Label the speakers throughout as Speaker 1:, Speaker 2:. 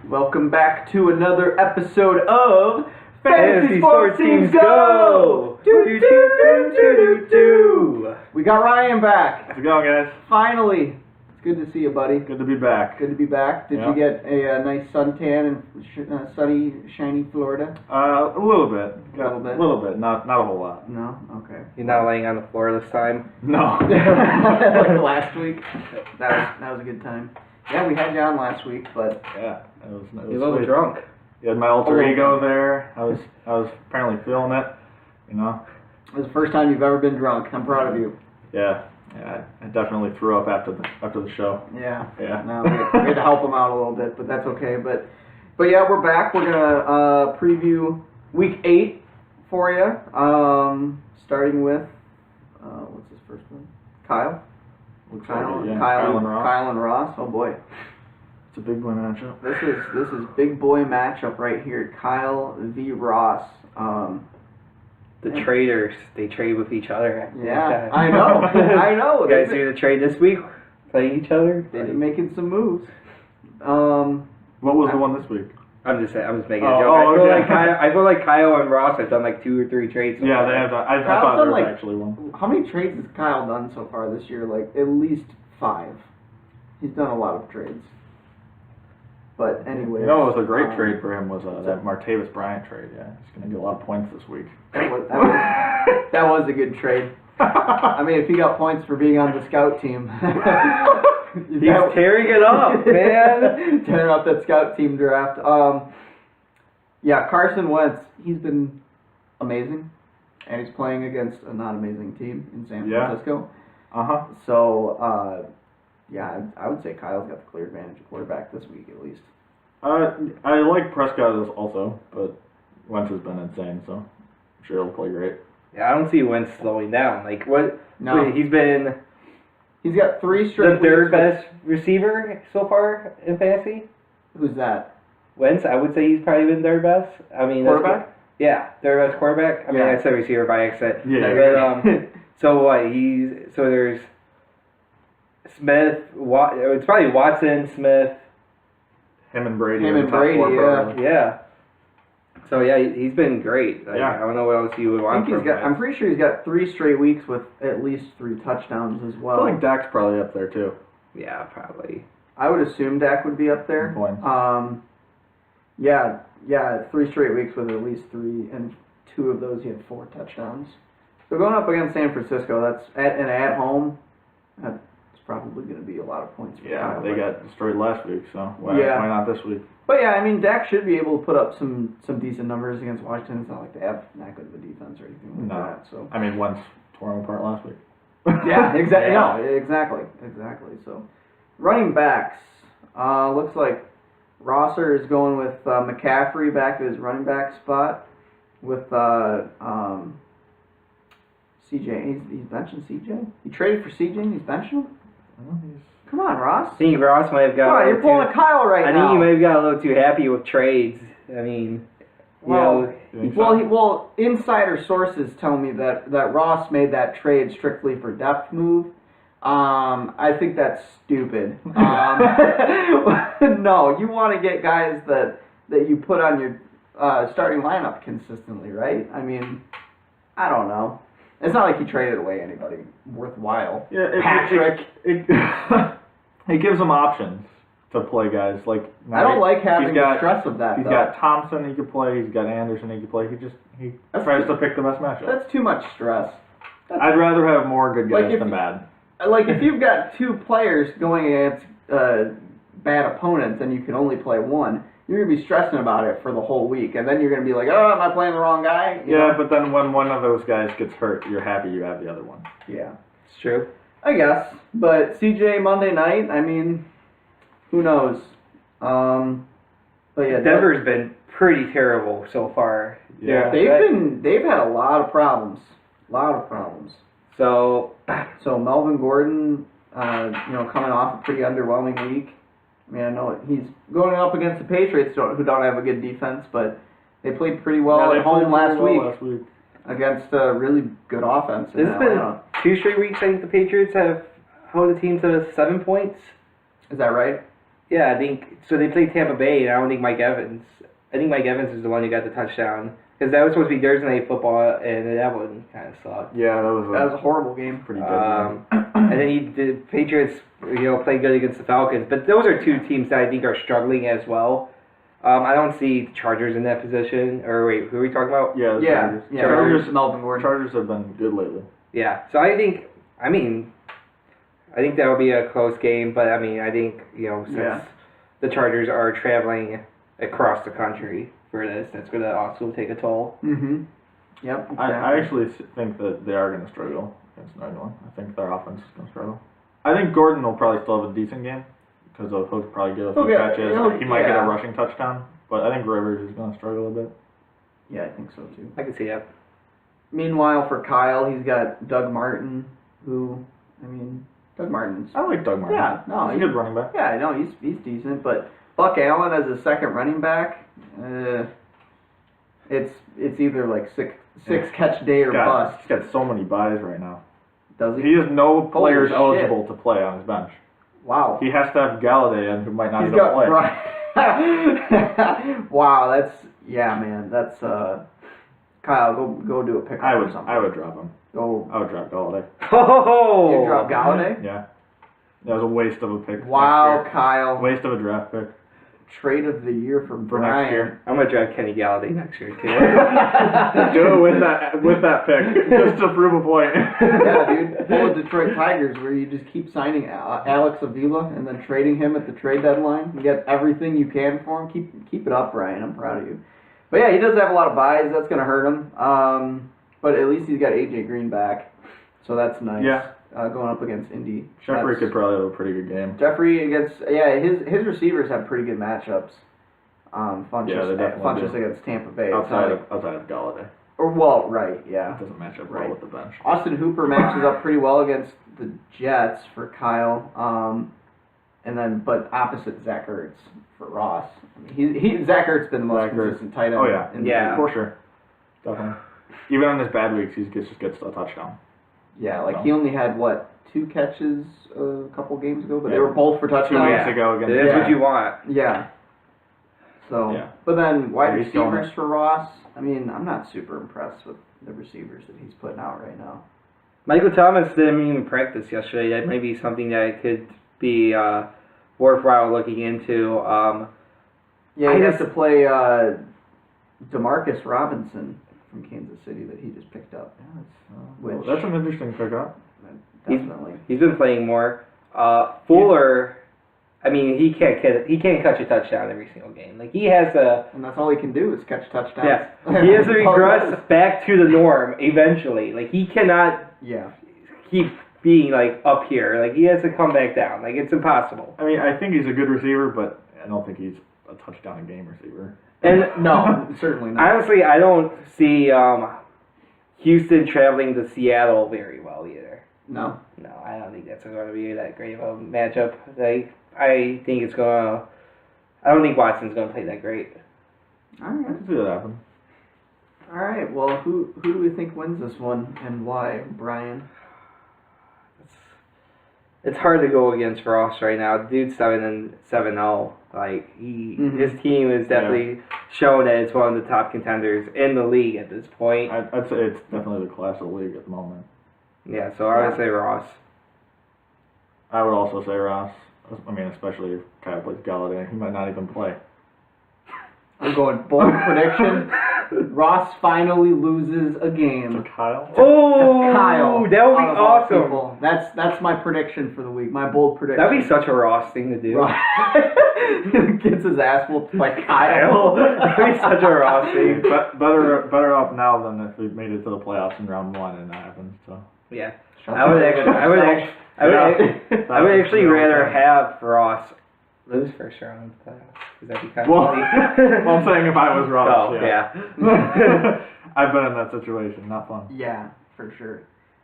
Speaker 1: Welcome back to another episode of
Speaker 2: Fantasy Sports Teams Go! Do.
Speaker 1: We got Ryan back.
Speaker 2: How's it going, guys?
Speaker 1: Finally. It's good to see you, buddy.
Speaker 2: Good to be back.
Speaker 1: Good to be back. Did you get a nice suntan in sunny, shiny Florida?
Speaker 2: A little bit.
Speaker 1: A little bit?
Speaker 2: A little bit. Not a whole lot.
Speaker 1: No? Okay.
Speaker 3: You're not laying on the floor this time?
Speaker 2: No.
Speaker 1: Like last week. That was a good time. Yeah, we had you on last week, but
Speaker 2: Yeah. It was
Speaker 3: You're a little
Speaker 2: sweet.
Speaker 3: drunk.
Speaker 2: You had my alter ego there. I was apparently feeling it. You know?
Speaker 1: it was the first time you've ever been drunk. I'm proud of you.
Speaker 2: Yeah. I definitely threw up after the show.
Speaker 1: Yeah.
Speaker 2: Yeah.
Speaker 1: No, we had to help him out a little bit, but that's okay. But yeah, we're back. We're gonna preview week 8 for you. Starting with what's his first one? Kyle.
Speaker 2: Looks
Speaker 1: Kyle,
Speaker 2: like it, yeah.
Speaker 1: Kyle
Speaker 2: and Ross.
Speaker 1: Kyle and Ross. Oh boy,
Speaker 2: It's a big boy matchup.
Speaker 1: this is big boy matchup right here. Kyle v Ross.
Speaker 3: The traders, they trade with each other.
Speaker 1: Yeah, I know. I know.
Speaker 3: You guys do the trade this week? Playing each other?
Speaker 1: They've been making some moves.
Speaker 2: What was the one this week?
Speaker 3: I'm just making a
Speaker 2: Oh,
Speaker 3: joke.
Speaker 2: okay.
Speaker 3: I feel like Kyle and Ross have done like 2 or 3 trades. so
Speaker 2: Yeah,
Speaker 3: far.
Speaker 2: they have. I
Speaker 1: Kyle's
Speaker 2: thought
Speaker 1: done,
Speaker 2: there was
Speaker 1: like,
Speaker 2: actually one.
Speaker 1: How many trades has Kyle done so far this year? Like at least 5. He's done a lot of trades. But anyway,
Speaker 2: You know, what was a great trade for him was that Martavis Bryant trade. Yeah, he's going to get a lot of points this week.
Speaker 1: That was a good trade. I mean, if he got points for being on the scout team,
Speaker 3: He's tearing it up, man.
Speaker 1: tearing up that scout team draft. Yeah, Carson Wentz, he's been amazing, and he's playing against a not amazing team in San Francisco. So, yeah, I would say Kyle's got the clear advantage of quarterback this week at least.
Speaker 2: I like Prescott also, but Wentz has been insane, so I'm sure he'll play great.
Speaker 3: Yeah, I don't see Wentz slowing down. Like, what?
Speaker 1: No.
Speaker 3: He's been
Speaker 1: He's got 3 straight
Speaker 3: the third
Speaker 1: weeks with-
Speaker 3: best receiver so far in fantasy.
Speaker 1: Who's that?
Speaker 3: Wentz, I would say he's probably been third best. I mean,
Speaker 1: Quarterback?
Speaker 3: Yeah, third best quarterback. I mean,
Speaker 1: Yeah.
Speaker 3: I said receiver by accident.
Speaker 2: Yeah.
Speaker 3: But so what? So there's Smith. It's probably Watson, Smith.
Speaker 2: Him and Brady.
Speaker 1: Him
Speaker 2: are
Speaker 1: and
Speaker 2: the top
Speaker 1: Brady,
Speaker 2: 4
Speaker 1: yeah.
Speaker 2: probably.
Speaker 3: Yeah. So yeah, he's been great. Like,
Speaker 2: Yeah.
Speaker 3: I don't know what else you would
Speaker 1: I
Speaker 3: want
Speaker 1: think
Speaker 3: from
Speaker 1: he's got. I'm
Speaker 3: Wentz.
Speaker 1: pretty sure he's got 3 straight weeks with at least 3 touchdowns as
Speaker 2: I
Speaker 1: well.
Speaker 2: feel like Dak's probably up there too.
Speaker 3: Yeah, probably.
Speaker 1: I would assume Dak would be up there.
Speaker 2: Points.
Speaker 1: Yeah, 3 straight weeks with at least 3, and 2 of those he had 4 touchdowns. So going up against San Francisco, that's at home. That's probably going to be a lot of points for
Speaker 2: Yeah,
Speaker 1: Kyle,
Speaker 2: they
Speaker 1: but-
Speaker 2: got destroyed last week, so why not this week?
Speaker 1: But yeah, I mean, Dak should be able to put up some decent numbers against Washington. It's not like they have that good of a defense or anything like
Speaker 2: No.
Speaker 1: that. So.
Speaker 2: I mean, Wentz tore him apart last week.
Speaker 1: Yeah, exactly.
Speaker 2: Yeah.
Speaker 1: No, exactly. So, running backs. Looks like Rosser is going with McCaffrey back at his running back spot with CJ. He's benching CJ. He traded for CJ and he's benching him. Come on, Ross.
Speaker 3: I think Ross might have got.
Speaker 1: Come on, you're pulling a Kyle right
Speaker 3: I
Speaker 1: now.
Speaker 3: think he might have got a little too happy with trades. I mean,
Speaker 1: Well,
Speaker 2: You think so?
Speaker 1: Well, insider sources tell me that Ross made that trade strictly for depth move. I think that's stupid. No, you want to get guys that you put on your starting lineup consistently, right? I mean, I don't know. It's not like he traded away anybody worthwhile.
Speaker 2: Yeah,
Speaker 1: Patrick.
Speaker 2: It gives him options to play guys like.
Speaker 1: I don't like having
Speaker 2: he's got-
Speaker 1: the stress of that.
Speaker 2: He's
Speaker 1: though.
Speaker 2: got Thompson he could play. He's got Anderson he could play. He
Speaker 1: That's
Speaker 2: tries
Speaker 1: too-
Speaker 2: to pick the best matchup.
Speaker 1: That's too much stress.
Speaker 2: I'd rather have more good
Speaker 1: Like
Speaker 2: guys
Speaker 1: if
Speaker 2: than
Speaker 1: you-
Speaker 2: bad.
Speaker 1: Like if you've got 2 players going against bad opponents and you can only play one, you're gonna be stressing about it for the whole week, and then you're gonna be like, "Oh, am I playing the wrong guy?" You
Speaker 2: Yeah,
Speaker 1: know?
Speaker 2: but then when one of those guys gets hurt, you're happy you have the other one.
Speaker 1: Yeah,
Speaker 3: it's true.
Speaker 1: I guess. But CJ Monday night, I mean, who knows? But yeah,
Speaker 3: Denver's been pretty terrible so far.
Speaker 2: Yeah.
Speaker 1: they've had a lot of problems.
Speaker 3: So
Speaker 1: So Melvin Gordon, coming off a pretty underwhelming week. I mean, I know he's going up against the Patriots, who don't have a good defense, but they played pretty well
Speaker 2: they
Speaker 1: at home
Speaker 2: played
Speaker 1: last
Speaker 2: pretty well
Speaker 1: week
Speaker 2: last week.
Speaker 1: against a really good offense. in
Speaker 3: this has been
Speaker 1: Atlanta.
Speaker 3: 2 straight weeks. I think the Patriots have held a team to 7 points.
Speaker 1: Is that right?
Speaker 3: Yeah, I think so. They played Tampa Bay, and I don't think Mike Evans. I think Mike Evans is the one who got the touchdown because that was supposed to be Thursday Night Football, and that one kind of sucked.
Speaker 2: Yeah, that was
Speaker 1: a horrible game.
Speaker 2: Pretty good.
Speaker 3: And then the Patriots, played good against the Falcons, but those are two teams that I think are struggling as well. I don't see the Chargers in that position. Or wait, who are we talking about?
Speaker 2: Yeah, the Chargers.
Speaker 1: Chargers. Melvin Gordon.
Speaker 2: Chargers have been good lately.
Speaker 3: Yeah, so I think that'll be a close game, but I think since the Chargers are traveling across the country for this, that's going to also take a toll.
Speaker 1: Mm-hmm. Yep. Exactly.
Speaker 2: I actually think that they are going to struggle against New England. I think their offense is going to struggle. I think Gordon will probably still have a decent game because he'll probably get a few catches. He might get a rushing touchdown, but I think Rivers is going to struggle a bit.
Speaker 1: Yeah, I think so too.
Speaker 3: I can see that.
Speaker 1: Meanwhile, for Kyle, he's got Doug Martin, who, Doug Martin's...
Speaker 2: I like Doug Martin.
Speaker 1: Yeah, no,
Speaker 2: he's a good running back.
Speaker 1: Yeah, I know, he's decent, but Buck Allen as a second running back, it's either like six catch day or bust.
Speaker 2: He's got so many buys right now.
Speaker 1: Does he?
Speaker 2: He has no players eligible to play on his bench.
Speaker 1: Wow.
Speaker 2: He has to have Galladay in, who might not even play.
Speaker 1: Wow, that's Kyle, go do a pickup or something.
Speaker 2: I would drop him. I would drop Galladay.
Speaker 3: Oh!
Speaker 1: You drop Galladay?
Speaker 2: Yeah. That was a waste of a pick.
Speaker 1: Wow, Kyle.
Speaker 2: Waste of a draft pick.
Speaker 1: Trade of the year for
Speaker 2: next year.
Speaker 3: I'm gonna draft Kenny Galladay next year too.
Speaker 2: Do it with that pick, just to prove a point.
Speaker 1: Yeah, dude. Pull the Detroit Tigers, where you just keep signing Alex Avila and then trading him at the trade deadline. You get everything you can for him. Keep it up, Ryan. I'm proud of you. But yeah, he does have a lot of buys. That's gonna hurt him. But at least he's got AJ Green back, so that's nice.
Speaker 2: Yeah.
Speaker 1: Going up against Indy.
Speaker 2: Jeffrey could probably have a pretty good game.
Speaker 1: Jeffrey against his receivers have pretty good matchups. Funchess against Tampa Bay.
Speaker 2: Outside of Galladay.
Speaker 1: Yeah.
Speaker 2: It doesn't match up well with the bench.
Speaker 1: Austin Hooper matches up pretty well against the Jets for Kyle. But opposite Zach Ertz for Ross. Zach Ertz been the most consistent tight end.
Speaker 2: Oh yeah,
Speaker 3: yeah,
Speaker 2: for sure, definitely. Even on his bad weeks, he just gets a touchdown.
Speaker 1: Yeah, he only had, 2 catches a couple games ago, but they were both for touchdowns.
Speaker 2: 2 weeks ago against
Speaker 3: That's what you want.
Speaker 1: Yeah. So, but then wide receivers for Ross, I'm not super impressed with the receivers that he's putting out right now.
Speaker 3: Michael Thomas didn't even practice yesterday. That might be something that could be worthwhile looking into.
Speaker 1: He has to play Demarcus Robinson from Kansas City that he just picked up.
Speaker 2: That's an interesting pickup.
Speaker 1: Definitely.
Speaker 3: He's been playing more. Fuller, he can't catch a touchdown every single game. He has a...
Speaker 1: And that's all he can do is catch touchdowns.
Speaker 3: Yeah. He has to regress back to the norm eventually. He cannot keep being, up here. He has to come back down. It's impossible.
Speaker 2: I think he's a good receiver, but I don't think he's a touchdown-a-game receiver.
Speaker 1: And no, certainly not.
Speaker 3: Honestly, I don't see Houston traveling to Seattle very well either.
Speaker 1: No,
Speaker 3: I don't think that's going to be that great of a matchup. I think it's going to. I don't think Watson's going to play that great.
Speaker 1: All right,
Speaker 2: I can see that happen.
Speaker 1: All right, well, who do we think wins this one and why, Brian?
Speaker 3: It's hard to go against Ross right now. The dude's 7-0. His team is definitely showing that it's one of the top contenders in the league at this point.
Speaker 2: I'd say it's definitely the class of the league at the moment.
Speaker 3: Yeah, so I would say Ross.
Speaker 2: I would also say Ross. Especially if Kyle plays Galladay. He might not even play.
Speaker 1: I'm going bold prediction. Ross finally loses a game.
Speaker 2: To Kyle?
Speaker 3: Oh,
Speaker 1: to Kyle.
Speaker 3: That would be awesome.
Speaker 1: That's my prediction for the week. My bold prediction.
Speaker 3: That'd be such a Ross thing to do.
Speaker 1: Gets his ass whooped by Kyle.
Speaker 3: That'd be such a Ross thing.
Speaker 2: Better off now than if we made it to the playoffs in round 1 and that happened. So.
Speaker 3: Yeah. I would actually rather have Ross lose first round playoffs. That'd be kind of funny.
Speaker 2: Well, I'm saying if I was Ross.
Speaker 3: Oh, yeah.
Speaker 2: I've been in that situation. Not fun.
Speaker 1: Yeah, for sure.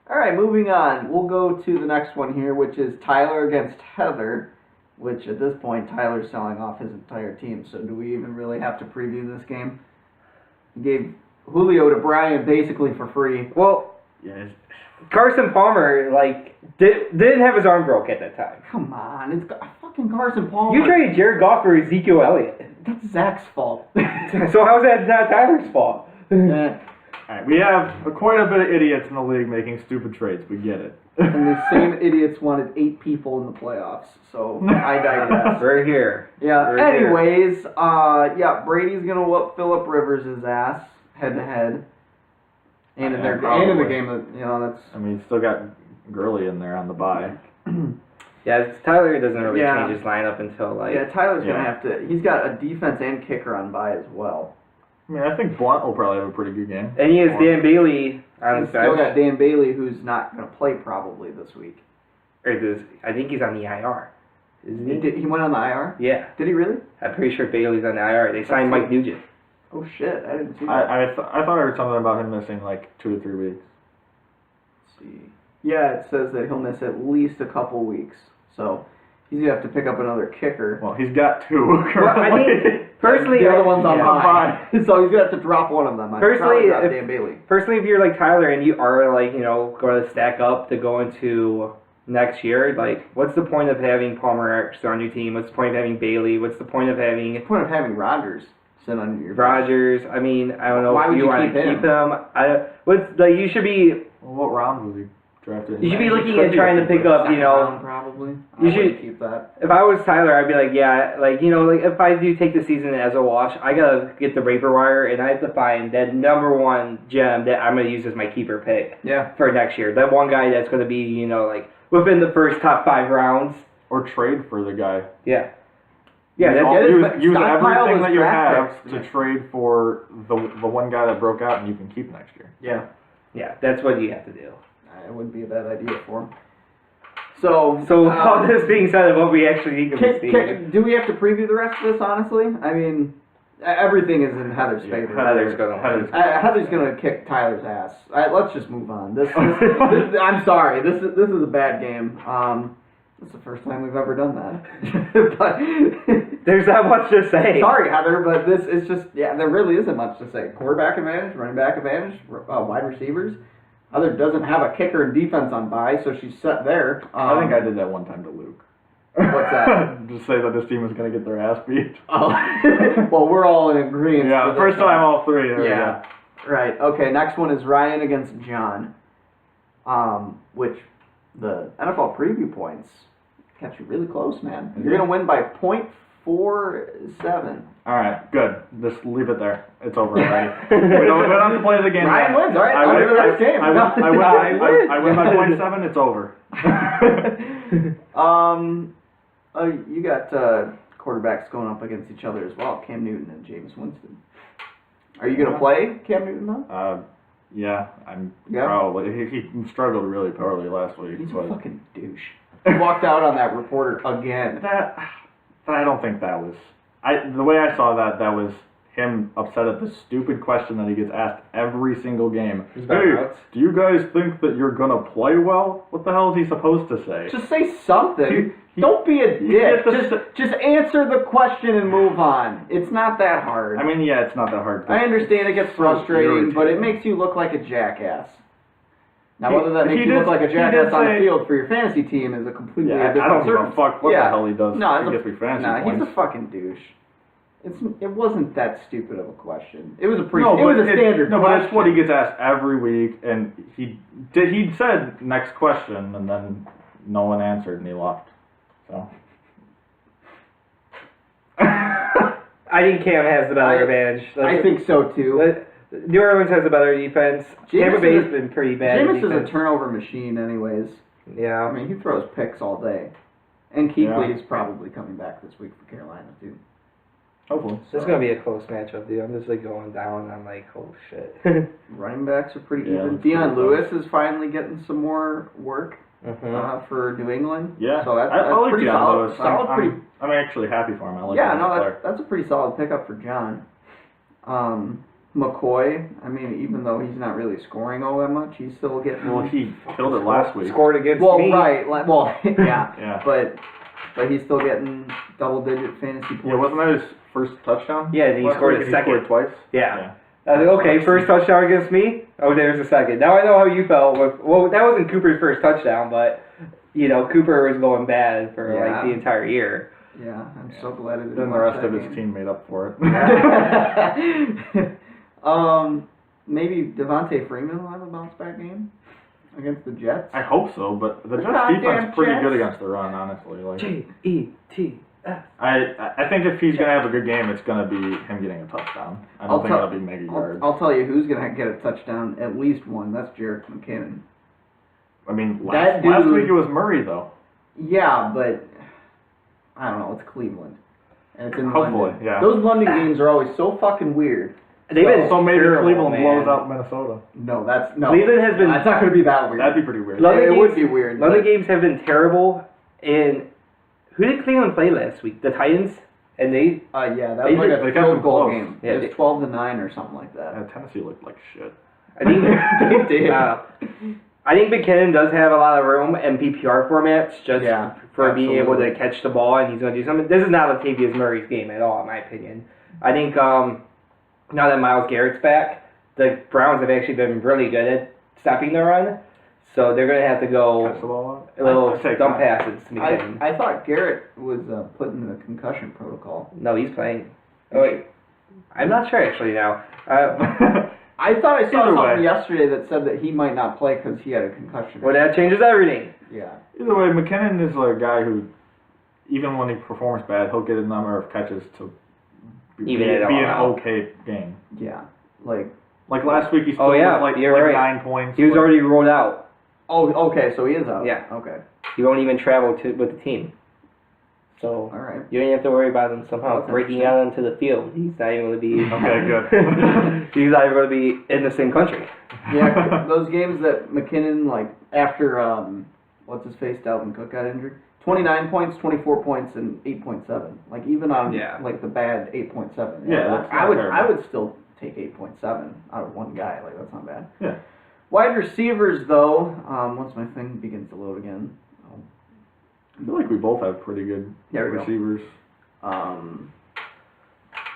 Speaker 1: All right, moving on. We'll go to the next one here, which is Tyler against Heather, which at this point, Tyler's selling off his entire team. So do we even really have to preview this game? He gave Julio to Brian basically for free.
Speaker 3: Well, Carson Palmer, didn't have his arm broke at that time.
Speaker 1: Come on, fucking Carson Palmer.
Speaker 3: You traded Jared Goff for Ezekiel Elliott.
Speaker 1: That's Zach's fault.
Speaker 3: So how's that not Tyler's fault?
Speaker 2: Alright, we have quite a bit of idiots in the league making stupid trades. We get it.
Speaker 1: And the same idiots wanted 8 people in the playoffs. So I digress.
Speaker 3: We're here.
Speaker 1: Yeah.
Speaker 3: We're
Speaker 1: Anyways, yeah, Brady's gonna whoop Phillip Rivers' ass head to head. And in the game that that's.
Speaker 2: I mean, he's still got Gurley in there on the bye.
Speaker 3: Yeah, Tyler doesn't really change his lineup until
Speaker 1: Tyler's gonna have to. He's got a defense and kicker on bye as well.
Speaker 2: I mean, I think Blunt will probably have a pretty good game.
Speaker 3: And he has Dan Bailey on his bench.
Speaker 1: Still got Dan Bailey, who's not gonna play probably this week.
Speaker 3: I think he's on the IR.
Speaker 1: He went on the IR?
Speaker 3: Yeah.
Speaker 1: Did he really?
Speaker 3: I'm pretty sure Bailey's on the IR. They signed Mike Nugent.
Speaker 1: Oh shit! I didn't see that.
Speaker 2: I thought I heard something about him missing like 2 to 3 weeks.
Speaker 1: Let's see. Yeah, it says that he'll miss at least a couple weeks. So he's gonna have to pick up another kicker.
Speaker 2: Well, he's got 2 currently.
Speaker 3: Personally,
Speaker 1: the other one's on bye, so he's gonna have to drop one of them.
Speaker 3: Personally,
Speaker 1: Dan Bailey.
Speaker 3: Personally, if you're like Tyler and you are going to stack up to go into next year, what's the point of having Palmer on your team? What's the point of having Bailey? What's the point of having?
Speaker 1: What's the point of having Rodgers sit on your
Speaker 3: Rodgers? I mean, I don't know.
Speaker 1: Why
Speaker 3: if
Speaker 1: would
Speaker 3: you want to keep him? You should be.
Speaker 2: Well, what round was he drafted?
Speaker 3: You should be looking at trying to pick up.
Speaker 1: Probably.
Speaker 3: You should
Speaker 1: keep that.
Speaker 3: If I was Tyler, I'd be like, if I do take the season as a wash, I gotta get the waiver wire and I have to find that number 1 gem that I'm gonna use as my keeper pick.
Speaker 1: Yeah.
Speaker 3: For next year, that one guy that's gonna be within the first top 5 rounds.
Speaker 2: Or trade for the guy.
Speaker 3: Yeah. Yeah.
Speaker 2: Use everything that you have to trade for the one guy that broke out and you can keep next year.
Speaker 1: Yeah.
Speaker 3: Yeah, that's what you have to do.
Speaker 1: It wouldn't be a bad idea for him. So
Speaker 3: all this being said, what we actually need to
Speaker 1: do we have to preview the rest of this? Honestly, I mean, everything is in Heather's favor. Heather's gonna kick Tyler's ass. Let's just move on. This I'm sorry. This is a bad game. This is the first time we've ever done that. But
Speaker 3: there's not much to say.
Speaker 1: Sorry, Heather, but this is just there really isn't much to say. Quarterback advantage, running back advantage, wide receivers. Heather doesn't have a kicker and defense on bye, so she's set there.
Speaker 2: I think I did that one time to Luke.
Speaker 1: What's that?
Speaker 2: Just say that this team is going to get their ass beat.
Speaker 1: Oh. Well, we're all in agreement.
Speaker 2: Yeah, first time all 3. There
Speaker 1: Right. Okay, next one is Ryan against John. Which the NFL preview points kept you really close, man. You're going to win by 0.47.
Speaker 2: All right, good. Just leave it there. It's over already. we don't have to play the game.
Speaker 1: Ryan wins. All right,
Speaker 2: I win the next game. I win by 0.7. It's over.
Speaker 1: You got quarterbacks going up against each other as well. Cam Newton and Jameis Winston. Are you going to play Cam Newton though?
Speaker 2: Yeah, probably. He struggled really poorly last week.
Speaker 1: He's a fucking douche. He walked out on that reporter again.
Speaker 2: I don't think that was. The way I saw that was him upset at the stupid question that he gets asked every single game. Hey, do you guys think that you're gonna play well? What the hell is he supposed to say?
Speaker 1: Just say something. Don't be a dick. Just answer the question and move on. It's not that hard.
Speaker 2: I mean, yeah, it's not that hard.
Speaker 1: I understand it gets frustrating, but it makes you look like a jackass. Now, whether that makes you look like a jackass on the field for your fantasy team is a completely different
Speaker 2: I don't give a fuck what the hell he does.
Speaker 1: No,
Speaker 2: he's
Speaker 1: a fucking douche. It wasn't that stupid of a question. It was a standard question.
Speaker 2: No, but it's what he gets asked every week, and he said next question, and then no one answered, and he left. So.
Speaker 3: I think Cam has the better advantage.
Speaker 1: I think so too.
Speaker 3: New Orleans has a better defense. Tampa Bay's been pretty bad.
Speaker 1: Jameis is a turnover machine, anyways.
Speaker 3: Yeah.
Speaker 1: I mean, he throws picks all day. And Kuechly is probably coming back this week for Carolina, too.
Speaker 2: Hopefully.
Speaker 3: This is going to be a close matchup, dude. I'm just going down, and I'm like, oh, shit.
Speaker 1: Running backs are pretty even. Deion Lewis is finally getting some more work for New England.
Speaker 2: Yeah.
Speaker 1: So that's pretty solid.
Speaker 2: I'm actually happy for him. I like
Speaker 1: that's a pretty solid pickup for John. McCoy, I mean, even though he's not really scoring all that much, he's still getting...
Speaker 2: Well, he killed it last week.
Speaker 3: Scored against
Speaker 1: me.
Speaker 3: Right.
Speaker 1: Yeah. But he's still getting double-digit fantasy points.
Speaker 2: Yeah, wasn't that his first touchdown?
Speaker 3: Yeah, and he scored a second.
Speaker 2: He scored twice?
Speaker 3: Yeah. I was like, okay, first touchdown against me? Oh, there's a second. Now I know how you felt with... Well, that wasn't Cooper's first touchdown, but Cooper was going bad for like the entire year.
Speaker 1: Yeah, I'm so glad it didn't.
Speaker 2: Then the rest of his team made up for it.
Speaker 1: Maybe Devontae Freeman will have a bounce back game against the Jets.
Speaker 2: I hope so, but the Jets defense is pretty good against the run, honestly. Like
Speaker 3: Jets.
Speaker 2: I think if he's gonna have a good game, it's gonna be him getting a touchdown. I don't think it'll be mega yards.
Speaker 1: I'll tell you who's gonna get a touchdown, at least one. That's Jerick McKinnon.
Speaker 2: I mean, last week it was Murray though.
Speaker 1: Yeah, but I don't know. It's Cleveland, and it's in
Speaker 2: Hopefully,
Speaker 1: London.
Speaker 2: yeah.
Speaker 1: Those London games are always so fucking weird.
Speaker 3: They've been
Speaker 2: so maybe
Speaker 3: terrible,
Speaker 2: Cleveland
Speaker 3: man.
Speaker 2: blows out Minnesota.
Speaker 1: No.
Speaker 3: Cleveland has been.
Speaker 1: It's not going to be that weird.
Speaker 2: That'd be pretty weird.
Speaker 1: It would be weird.
Speaker 3: London games have been terrible. And who did Cleveland play last week? The Titans, and they.
Speaker 1: Yeah, that was like a field goal game.
Speaker 2: Yeah,
Speaker 1: it was 12-9 or something like that.
Speaker 2: Yeah, Tennessee looked like shit.
Speaker 3: I think
Speaker 1: they did.
Speaker 3: I think McKinnon does have a lot of room in PPR formats just for being able to catch the ball, and he's going to do something. This is not Latavius Murray's game at all, in my opinion. I think now that Myles Garrett's back, the Browns have actually been really good at stopping the run, so they're going to have to go
Speaker 2: catch the ball
Speaker 3: a little dump passes to McKinnon.
Speaker 1: I thought Garrett was put in the concussion protocol.
Speaker 3: No, he's playing. Oh, wait. I'm not sure, actually, now.
Speaker 1: I thought I saw something yesterday that said that he might not play because he had a concussion.
Speaker 3: Well, that changes everything.
Speaker 1: Yeah.
Speaker 2: Either way, McKinnon is a guy who, even when he performs bad, he'll get a number of catches to be an okay game.
Speaker 1: Yeah. Like
Speaker 2: last week, he still was
Speaker 3: right.
Speaker 2: 9 points.
Speaker 3: He was already rolled out.
Speaker 1: Oh, okay, so he is out.
Speaker 3: Yeah.
Speaker 1: Okay.
Speaker 3: He won't even travel with the team. So
Speaker 1: all right.
Speaker 3: You don't have to worry about him somehow breaking out into the field. He's not even going to be...
Speaker 2: Okay, good.
Speaker 3: He's not even going to be in the same country.
Speaker 1: Yeah, those games that McKinnon, after, what's-his-face, Dalvin Cook got injured, 29 points, 24 points, and 8.7. Even on, the bad 8.7.
Speaker 2: Yeah,
Speaker 1: I would still take 8.7 out of one guy. That's not bad.
Speaker 2: Yeah.
Speaker 1: Wide receivers, though, once my thing begins to load again...
Speaker 2: I feel like we both have pretty good receivers.
Speaker 1: I'm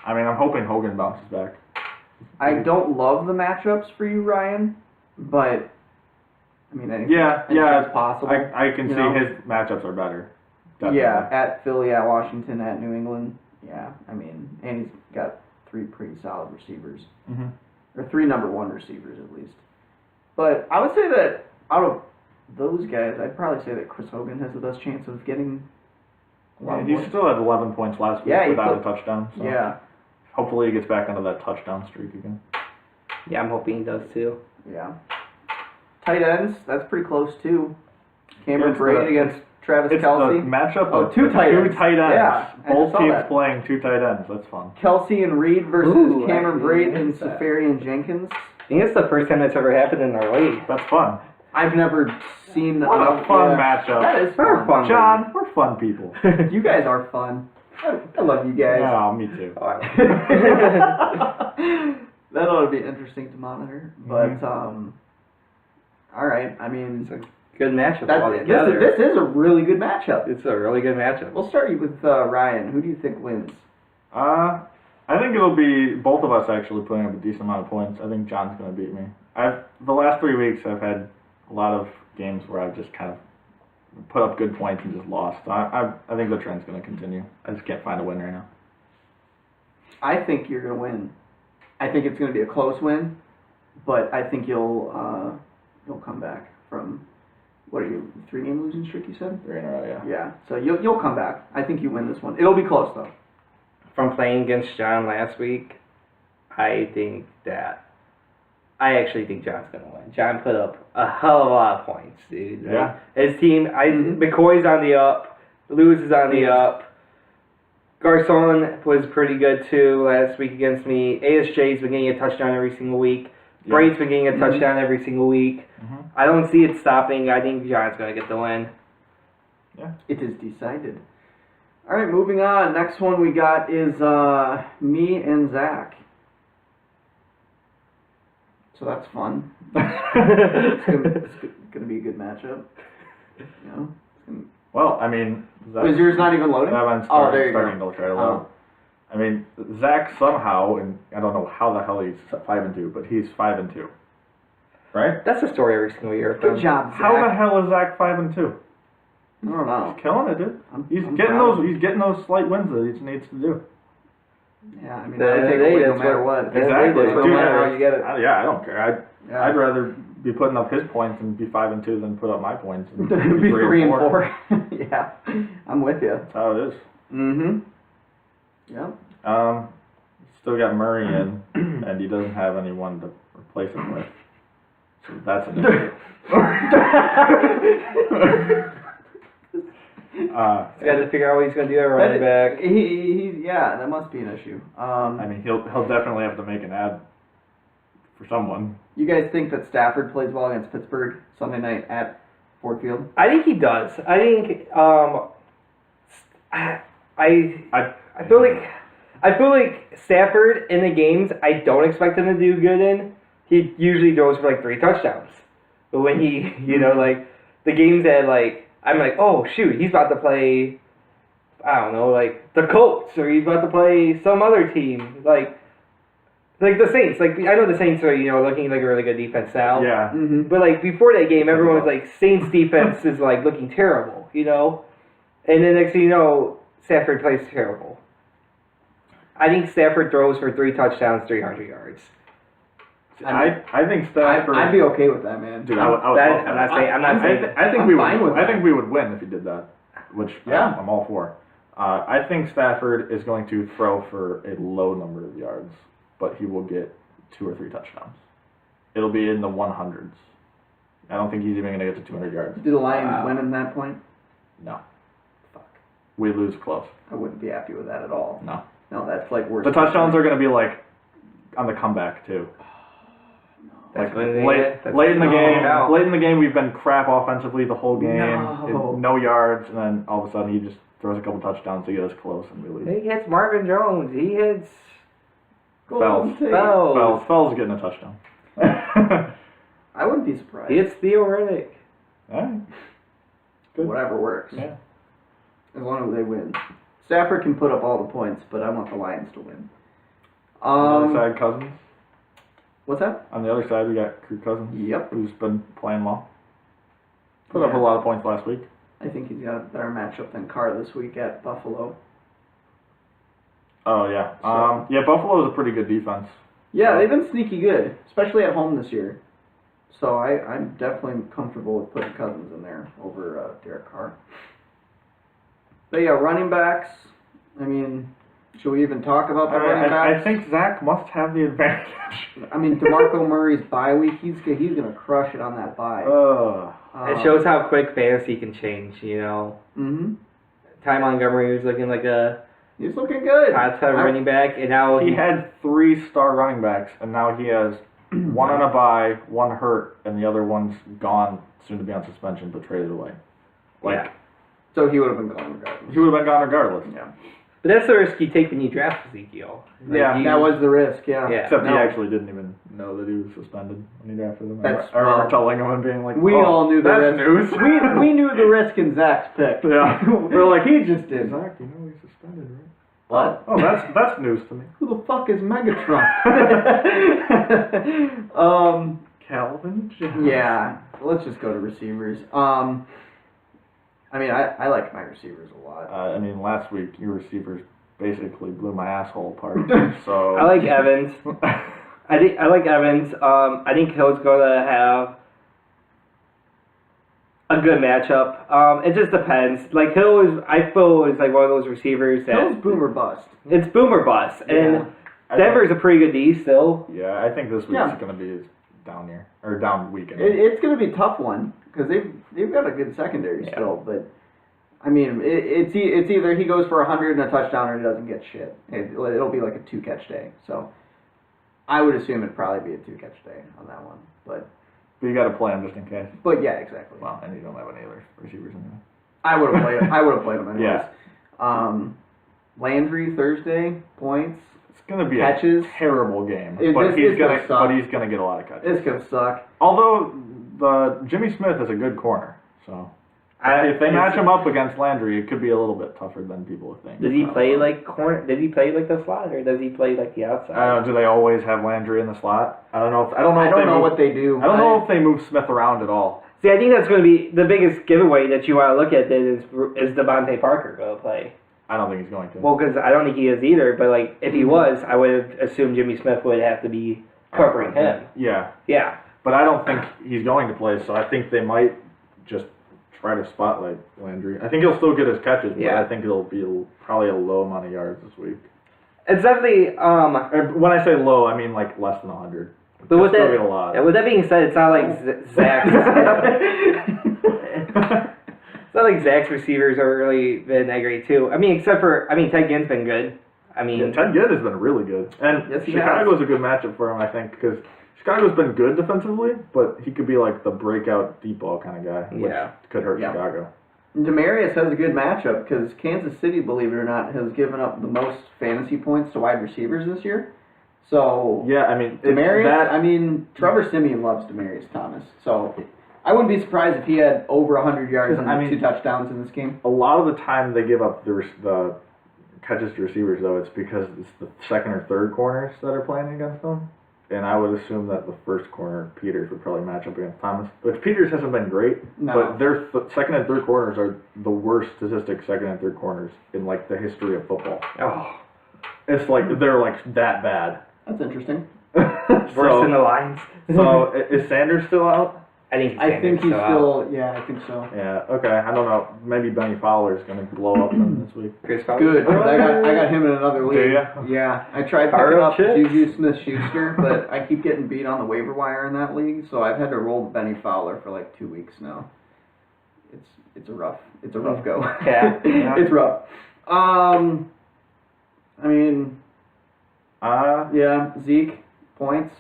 Speaker 2: hoping Hogan bounces back.
Speaker 1: I don't love the matchups for you, Ryan, but I think it's possible.
Speaker 2: I can see his matchups are better. Definitely.
Speaker 1: Yeah, at Philly, at Washington, at New England. Yeah, and he's got 3 pretty solid receivers.
Speaker 2: Mm-hmm.
Speaker 1: Or 3 number 1 receivers at least. But I would say that out of those guys, I'd probably say that Chris Hogan has the best chance of getting a lot of
Speaker 2: he
Speaker 1: points.
Speaker 2: still had 11 points last week without a touchdown. So
Speaker 1: yeah.
Speaker 2: Hopefully he gets back onto that touchdown streak again.
Speaker 3: Yeah, I'm hoping he does too.
Speaker 1: Yeah. Tight ends, that's pretty close too. Cameron Brate against Travis Kelce.
Speaker 2: It's the matchup of
Speaker 1: 2 tight ends.
Speaker 2: 2 tight ends.
Speaker 1: Yeah,
Speaker 2: both teams playing 2 tight ends. That's fun.
Speaker 1: Kelce and Reed versus Cameron Brate and Safarian Jenkins.
Speaker 3: I think it's the first time that's ever happened in our league.
Speaker 2: That's fun.
Speaker 1: I've never seen
Speaker 2: what a fun matchup.
Speaker 1: That is fun.
Speaker 2: John, we're fun people.
Speaker 1: You guys are fun. I love you guys.
Speaker 2: Yeah, me too.
Speaker 1: That ought to be interesting to monitor. But, all right.
Speaker 3: It's a good matchup.
Speaker 1: This is a really good matchup.
Speaker 3: It's a really good matchup.
Speaker 1: We'll start with Ryan. Who do you think wins?
Speaker 2: I think it'll be both of us actually putting up a decent amount of points. I think John's going to beat me. The last 3 weeks I've had a lot of games where I've just kind of put up good points and just lost. So I think the trend's going to continue. I just can't find a win right now.
Speaker 1: I think you're going to win. I think it's going to be a close win, but I think you'll come back from, what are you, 3-game losing streak you said?
Speaker 2: 3 in a row, yeah.
Speaker 1: Yeah, so you'll come back. I think you win this one. It'll be close though.
Speaker 3: From playing against John last week, I actually think John's going to win. John put up a hell of a lot of points, dude.
Speaker 2: Yeah.
Speaker 3: His team, McCoy's on the up. Lewis is on the up. Garcon was pretty good, too, last week against me. ASJ's been getting a touchdown every single week. Yeah. Brate's been getting a touchdown every single week. Mm-hmm. I don't see it stopping. I think John's going to get the win.
Speaker 2: Yeah.
Speaker 1: It is decided. All right, moving on. Next one we got is me and Zach. So that's fun. It's gonna be a good matchup.
Speaker 2: Well,
Speaker 1: is yours not even loading?
Speaker 2: Starting to try to load. Zach somehow, and I don't know how the hell he's 5-2, but he's 5-2. Right?
Speaker 3: That's a story every single year.
Speaker 1: Good job, Zach.
Speaker 2: How the hell is Zach 5-2?
Speaker 1: I don't know.
Speaker 2: He's killing it, dude. He's getting those slight wins that he needs to do.
Speaker 1: Yeah, I mean, I take a win no matter what.
Speaker 2: Exactly.
Speaker 1: No matter how you get it.
Speaker 2: Yeah, I don't care. I'd rather be putting up his points and be 5-2 than put up my points and
Speaker 1: be 3-4. Yeah, I'm with you.
Speaker 2: That's how it is.
Speaker 1: Mm-hmm. Yep.
Speaker 2: Still got Murray in, and he doesn't have anyone to replace him with. So that's an issue.
Speaker 3: He's got to figure out what he's going to do at running back.
Speaker 1: Yeah, that must be an issue.
Speaker 2: I mean, he'll definitely have to make an ad for someone.
Speaker 1: You guys think that Stafford plays well against Pittsburgh Sunday night at Ford Field?
Speaker 3: I think he does. I think I feel like Stafford in the games I don't expect him to do good in. He usually throws for like 3 touchdowns, but when he like the games that like I'm like, oh shoot, he's about to play, I don't know, like the Colts, or he's about to play some other team, like the Saints. Like I know the Saints are looking like a really good defense now.
Speaker 2: Yeah.
Speaker 1: Mm-hmm.
Speaker 3: But like before that game, everyone was like Saints defense is like looking terrible, and then next thing you know, Stafford plays terrible. I think Stafford throws for 3 touchdowns, 300 yards.
Speaker 2: I think Stafford.
Speaker 1: I'd be okay with that, man.
Speaker 2: Dude, I would love that.
Speaker 3: I'm not saying.
Speaker 2: I think we would. I think we would win if he did that, which I'm all for. I think Stafford is going to throw for a low number of yards, but he will get 2 or 3 touchdowns. It'll be in the 100s. I don't think he's even going to get to 200 yards.
Speaker 1: Do the Lions win in that point?
Speaker 2: No. Fuck. We lose close.
Speaker 1: I wouldn't be happy with that at all.
Speaker 2: No.
Speaker 1: No, that's like worse.
Speaker 2: The touchdowns are going to be like on the comeback too. Like late in the game, we've been crap offensively the whole game, no yards, and then all of a sudden he just throws a couple touchdowns to get us close, and we lose.
Speaker 3: He hits Marvin Jones. He hits
Speaker 2: Fells is getting a touchdown.
Speaker 1: I wouldn't be surprised.
Speaker 3: He hits Theo Riddick.
Speaker 2: Alright. Good.
Speaker 1: Whatever works.
Speaker 2: Yeah.
Speaker 1: As long as they win. Stafford can put up all the points, but I want the Lions to win.
Speaker 2: On the other side, Cousins.
Speaker 1: What's that?
Speaker 2: On the other side, we got Kirk Cousins.
Speaker 1: Yep.
Speaker 2: Who's been playing well. Put up a lot of points last week.
Speaker 1: I think he's got a better matchup than Carr this week at Buffalo.
Speaker 2: Oh, yeah. Buffalo is a pretty good defense.
Speaker 1: Yeah, they've been sneaky good, especially at home this year. So I'm definitely comfortable with putting Cousins in there over Derek Carr. But yeah, running backs, I mean, should we even talk about the running backs?
Speaker 2: I think Zach must have the advantage.
Speaker 1: I mean, DeMarco Murray's bye week, he's going to crush it on that bye.
Speaker 3: It shows how quick fantasy can change,
Speaker 1: Mm-hmm.
Speaker 3: Ty Montgomery was looking like
Speaker 1: he's looking good.
Speaker 3: Top 10 running back, and now
Speaker 2: he had 3 star running backs, and now he has 1 on a bye, 1 hurt, and the other one's gone, soon to be on suspension, but traded away.
Speaker 1: So he would have been gone regardless.
Speaker 2: He would have been gone regardless.
Speaker 1: Yeah.
Speaker 3: But that's the risk you take when you draft Ezekiel.
Speaker 1: That was the risk, yeah.
Speaker 2: Except he actually didn't even know that he was suspended when he drafted him. I remember telling him and being like,
Speaker 1: we all knew the risk.
Speaker 2: News.
Speaker 1: we knew the risk in Zach's pick.
Speaker 2: Yeah.
Speaker 1: We're like, he just did.
Speaker 2: Zach, you know he's suspended, right?
Speaker 1: What?
Speaker 2: Oh, that's news to me.
Speaker 1: Who the fuck is Megatron?
Speaker 2: Calvin Johnson.
Speaker 1: Yeah. Let's just go to receivers. I mean, I like my receivers a lot.
Speaker 2: Last week your receivers basically blew my asshole apart. So
Speaker 3: I like Evans. I like Evans. I think Hill's gonna have a good matchup. It just depends. Like I feel is like one of those receivers that
Speaker 1: Hill's boom or bust.
Speaker 3: It's boom or bust, and Denver's a pretty good D still.
Speaker 2: Yeah, I think this week's gonna be his down year or down weekend.
Speaker 1: It's gonna be a tough one. Because they've got a good secondary still, but I mean it's either he goes for 100 and a touchdown or he doesn't get shit. It'll be like a 2-catch day. So I would assume it'd probably be a 2-catch day on that one. But
Speaker 2: you got to play him just in case.
Speaker 1: But yeah, exactly.
Speaker 2: Well, and you don't have any other receivers anyway.
Speaker 1: I would have played him anyways.
Speaker 2: Yeah.
Speaker 1: Landry Thursday points.
Speaker 2: It's gonna be
Speaker 1: catches.
Speaker 2: A terrible game, but he's gonna get a lot of catches.
Speaker 1: It's gonna suck.
Speaker 2: Although Jimmy Smith is a good corner, so if they match him up against Landry, it could be a little bit tougher than people would think.
Speaker 3: Does he play like corner? Does he play like the slot, or does he play like the outside?
Speaker 2: Do they always have Landry in the slot? I don't know. I don't know
Speaker 1: what they do.
Speaker 2: I don't know if they move Smith around at all.
Speaker 3: See, I think that's going to be the biggest giveaway that you want to look at. Is Devontae Parker going to play?
Speaker 2: I don't think he's going to.
Speaker 3: Well, because I don't think he is either. But like, if he was, I would have assumed Jimmy Smith would have to be covering him.
Speaker 2: Yeah.
Speaker 3: Yeah.
Speaker 2: But I don't think he's going to play, so I think they might just try to spotlight Landry. I think he'll still get his catches, but I think it'll be probably a low amount of yards this week.
Speaker 3: It's definitely.
Speaker 2: When I say low, I mean like less than 100.
Speaker 3: But with that,
Speaker 2: get a lot.
Speaker 3: With that being said, it's not like Zach's. It's not like Zach's receivers are really been that great too. I mean, except for Ted Ginn's been good. I mean,
Speaker 2: Ted Ginn has been really good, and Chicago's a good matchup for him, I think, because Chicago's been good defensively, but he could be like the breakout deep ball kind of guy, which could hurt Chicago.
Speaker 1: Demarius has a good matchup because Kansas City, believe it or not, has given up the most fantasy points to wide receivers this year. So
Speaker 2: yeah, I mean
Speaker 1: Demarius. Trevor Siemian loves Demarius Thomas, so I wouldn't be surprised if he had over 100 yards and 2 touchdowns in this game.
Speaker 2: A lot of the time they give up the catches to receivers, though. It's because it's the second or third corners that are playing against them. And I would assume that the first corner, Peters, would probably match up against Thomas. Which Peters hasn't been great, but their second and third corners are the worst statistic second and third corners in like the history of football.
Speaker 3: Oh,
Speaker 2: it's like they're like that bad.
Speaker 1: That's interesting.
Speaker 3: Worse than the Lions.
Speaker 2: So is Sanders still out?
Speaker 3: I think
Speaker 1: he's still. Yeah, I think so.
Speaker 2: Yeah. Okay. I don't know. Maybe Benny Fowler's gonna blow up this week.
Speaker 3: Chris Fowler.
Speaker 1: Good. I got him in another league.
Speaker 2: Do ya?
Speaker 1: Yeah. I tried picking up Juju Smith-Schuster, but I keep getting beat on the waiver wire in that league, so I've had to roll Benny Fowler for like 2 weeks now. It's a rough go.
Speaker 3: Yeah.
Speaker 1: It's rough. Zeke points.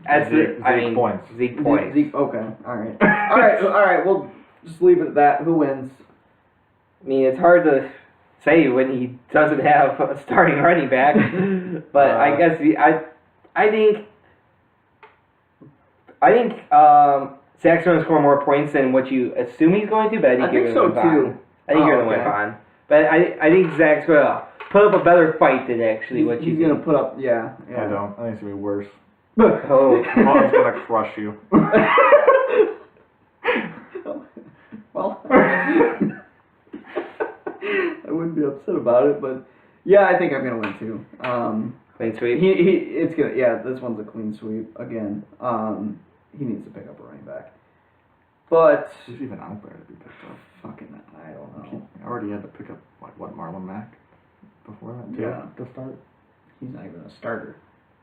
Speaker 2: Zeke points.
Speaker 3: Zeke points.
Speaker 1: Zeke, okay, all right. We'll just leave it at that. Who wins?
Speaker 3: I mean, it's hard to say when he doesn't have a starting running back, but I guess I think Zach's going to score more points than what you assume he's going to, but I think you're going to win on. I think you're going to win on. But I think Zach's going to put up a better fight than actually what you.
Speaker 1: He's going to put up. Yeah.
Speaker 2: I don't. I think it's going to be worse.
Speaker 3: Oh,
Speaker 2: Mom's gonna crush you.
Speaker 1: Well, I wouldn't be upset about it, but yeah, I think I'm gonna win too.
Speaker 3: Clean sweep.
Speaker 1: This one's a clean sweep again. He needs to pick up a running back, but
Speaker 2: who's even out there to be picked up?
Speaker 1: Fucking, I don't know.
Speaker 2: I already had to pick up Marlon Mack before that too.
Speaker 1: Yeah.
Speaker 2: To start.
Speaker 1: He's not even a starter.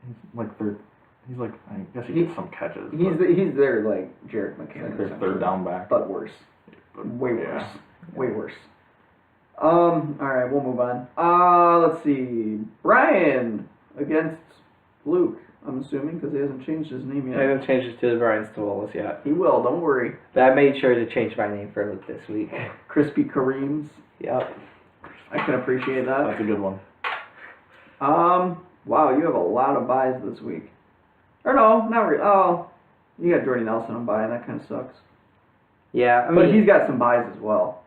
Speaker 2: He's like third. He's like, I guess he gets some catches.
Speaker 1: He's their like Jerick McKinnon.
Speaker 2: Their third down back.
Speaker 1: But worse. Way worse. Way worse. All right, we'll move on. Let's see. Brian against Luke. I'm assuming because he hasn't changed his name yet.
Speaker 3: I haven't changed it to Brian Stoles yet.
Speaker 1: He will. Don't worry.
Speaker 3: But I made sure to change my name for Luke this week.
Speaker 1: Krispy Kareem's.
Speaker 3: Yep.
Speaker 1: I can appreciate that.
Speaker 2: That's a good one.
Speaker 1: Wow, you have a lot of buys this week. Or no, not really. Oh, you got Jordy Nelson on bye, and that kind of sucks.
Speaker 3: Yeah,
Speaker 1: but he's got some buys as well.